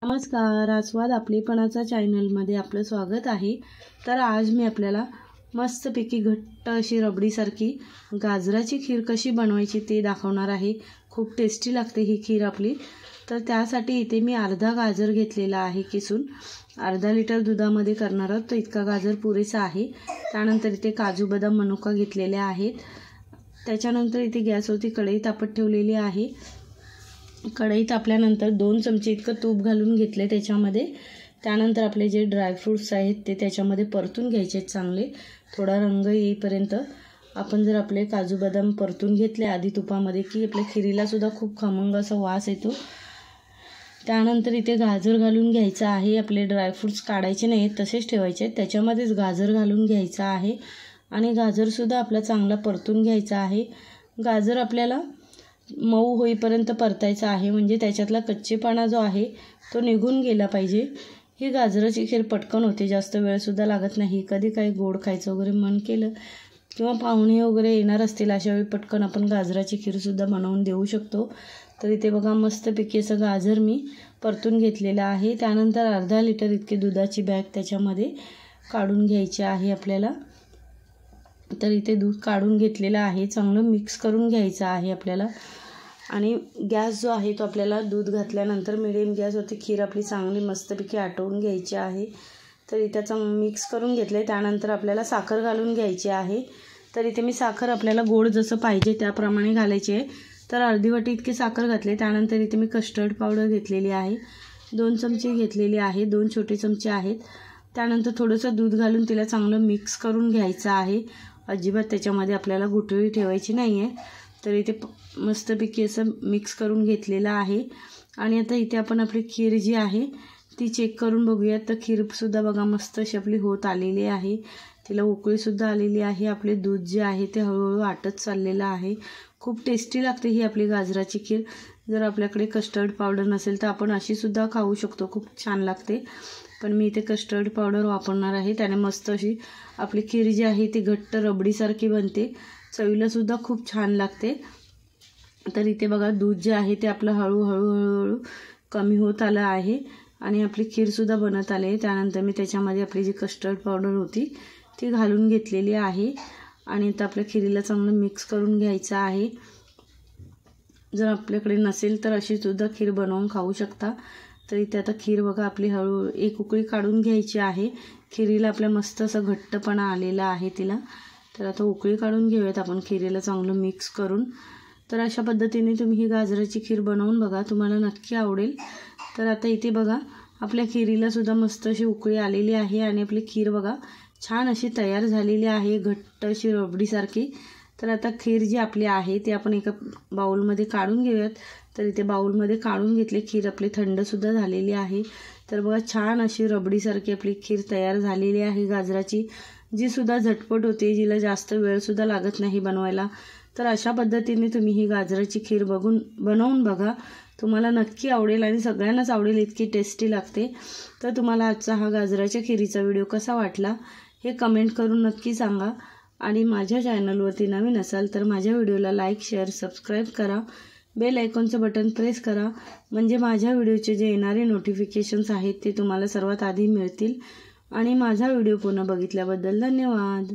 नमस्कार, आस्वाद आपलेपणाचा चॅनलमध्ये आपलं स्वागत आहे। तर आज मी आपल्याला मस्तपैकी घट्ट अशी रबडीसारखी गाजराची खीर कशी बनवायची ते दाखवणार आहे। खूप टेस्टी लागते ही खीर आपली। तर त्यासाठी इथे मी अर्धा गाजर घेतलेला आहे किसून। अर्धा लिटर दुधामध्ये करणार आहोत, तर इतका गाजर पुरेसा आहे। त्यानंतर इथे काजू बदाम मनुका घेतलेले आहेत। त्याच्यानंतर इथे गॅसवरती कढई तापत ठेवलेली आहे। कढई तापल्यानंतर 2 चमचे इतकं तूप घालून घेतले त्याच्यामध्ये। त्यानंतर आपले जे ड्रायफ्रूट्स आहेत ते त्याच्यामध्ये परतून घ्यायचे चांगले, थोडा रंग येईपर्यंत। आपण जर आपले काजू बदाम परतून घेतले आधी तुपामध्ये की आपल्या खिरीला सुद्धा खूप खमंग असा वास येतो। त्यानंतर इथे गाजर घालून घ्यायचा आहे। आपले ड्रायफ्रूट्स काढायचे नाहीत, तसेच ठेवायचे। त्याच्यामध्येच गाजर घालून घ्यायचा आहे आणि गाजरसुद्धा आपला चांगला परतून घ्यायचा आहे। गाजर आपल्याला मऊ होईपर्यंत परतायचा आहे, म्हणजे त्याच्यातला कच्चेपणा जो आहे तो निघून गेला पाहिजे। ही गाजराची खीर पटकन होते, जास्त वेळसुद्धा लागत नाही। कधी काही गोड खायचं वगैरे मन केलं किंवा पाहुणे वगैरे येणार असतील अशा वेळी पटकन आपण गाजराची खीरसुद्धा बनवून देऊ शकतो। तर इथे बघा मस्तपैकी असं गाजर मी परतून घेतलेलं आहे। त्यानंतर अर्धा लिटर इतके दुधाची बॅग त्याच्यामध्ये काढून घ्यायची आहे आपल्याला। तर इथे दूध काढून घेतलेलं आहे, चांगलं मिक्स करून घ्यायचं आहे आपल्याला। आणि गॅस जो आहे तो आपल्याला दूध घातल्यानंतर मिडियम गॅसवरती खीर आपली चांगली मस्तपैकी आटवून घ्यायची आहे। तर इथे चांगलं मिक्स करून घेतले। त्यानंतर आपल्याला साखर घालून घ्यायची आहे। तर इथे मी साखर आपल्याला गोड जसं पाहिजे त्याप्रमाणे घालायची आहे। तर अर्धी वाटी इतकी साखर घातली। त्यानंतर इथे मी कस्टर्ड पावडर घेतलेली आहे, 2 चमचे घेतलेली आहे, 2 छोटे चमचे आहेत। त्यानंतर थोडंसं दूध घालून तिला चांगलं मिक्स करून घ्यायचं आहे। अजिबात त्याच्यामध्ये आपल्याला गुठळी ठेवायची नाही आहे। तर इथे मस्तपैकी असं मिक्स करून घेतलेलं आहे। आणि आता इथे आपण आपली खीर जी आहे ती चेक करून बघूयात। तर खीरसुद्धा बघा मस्त अशी आपली होत आलेली आहे, तिला उकळीसुद्धा आलेली आहे। आपले दूध जे आहे ते हळूहळू आटत चाललेलं आहे। खूप टेस्टी लागते ही आपली गाजराची खीर। जर आपल्याकडे कस्टर्ड पावडर नसेल तर आपण अशीसुद्धा खाऊ शकतो, खूप छान लागते। पण मी इथे कस्टर्ड पावडर वापरणार आहे, त्याने मस्त अशी आपली खीर जी आहे ती घट्ट रबडीसारखी बनते, चवीलासुद्धा खूप छान लागते। तर इथे बघा दूध जे आहे ते आपलं हळूहळू कमी होत आलं आहे आणि आपली खीरसुद्धा बनत आली आहे। त्यानंतर मी त्याच्यामध्ये आपली जी कस्टर्ड पावडर होती ती घालून घेतलेली आहे आणि आता आपल्या खीरीला चांगलं मिक्स करून घ्यायचं आहे। जर आपल्याकडे नसेल तर अशीसुद्धा खीर बनवून खाऊ शकता। तर इथे आता खीर बघा आपली हळू एक उकळी काढून घ्यायची आहे। खिरीला आपल्या मस्त असं घट्टपणा आलेला आहे तिला। तर आता उकळी काढून घेऊयात आपण खिरीला चांगलं मिक्स करून। तर अशा पद्धतीने तुम्ही ही गाजराची खीर बनवून बघा, तुम्हाला नक्की आवडेल। तर आता इथे बघा आपल्या खिरीला सुद्धा मस्त अशी उकळी आलेली आहे आणि आपली खीर बघा छान अशी तयार झालेली आहे, घट्ट अशी रबडीसारखी। तर आता खीर जी आपली आहे ती आपण एका बाउलमध्ये काढून घेऊयात। तर इथे बाउलमध्ये काढून घेतली, खीर आपली थंडसुद्धा झालेली आहे। तर बघा छान अशी रबडीसारखी आपली खीर तयार झालेली आहे गाजराची, जी सुद्धा झटपट होते, जिला जास्त वेळसुद्धा लागत नाही बनवायला। तर अशा पद्धतीने तुम्ही ही गाजराची खीर बनवून बघा, तुम्हाला नक्की आवडेल आणि सगळ्यांनाच आवडेल, इतकी टेस्टी लागते। तर तुम्हाला आजचा हा गाजराच्या खिरीचा व्हिडिओ कसा वाटला हे कमेंट करून नक्की सांगा। आणि माझ्या चॅनलवरती नवीन असाल तर माझ्या व्हिडिओला लाईक, शेअर, सबस्क्राईब करा। बेल आयकॉनचं बटन प्रेस करा, म्हणजे माझ्या व्हिडिओचे जे येणारे नोटिफिकेशन्स आहेत ते तुम्हाला सर्वात आधी मिळतील। आणि माझा व्हिडिओ पुन्हा बघितल्याबद्दल धन्यवाद।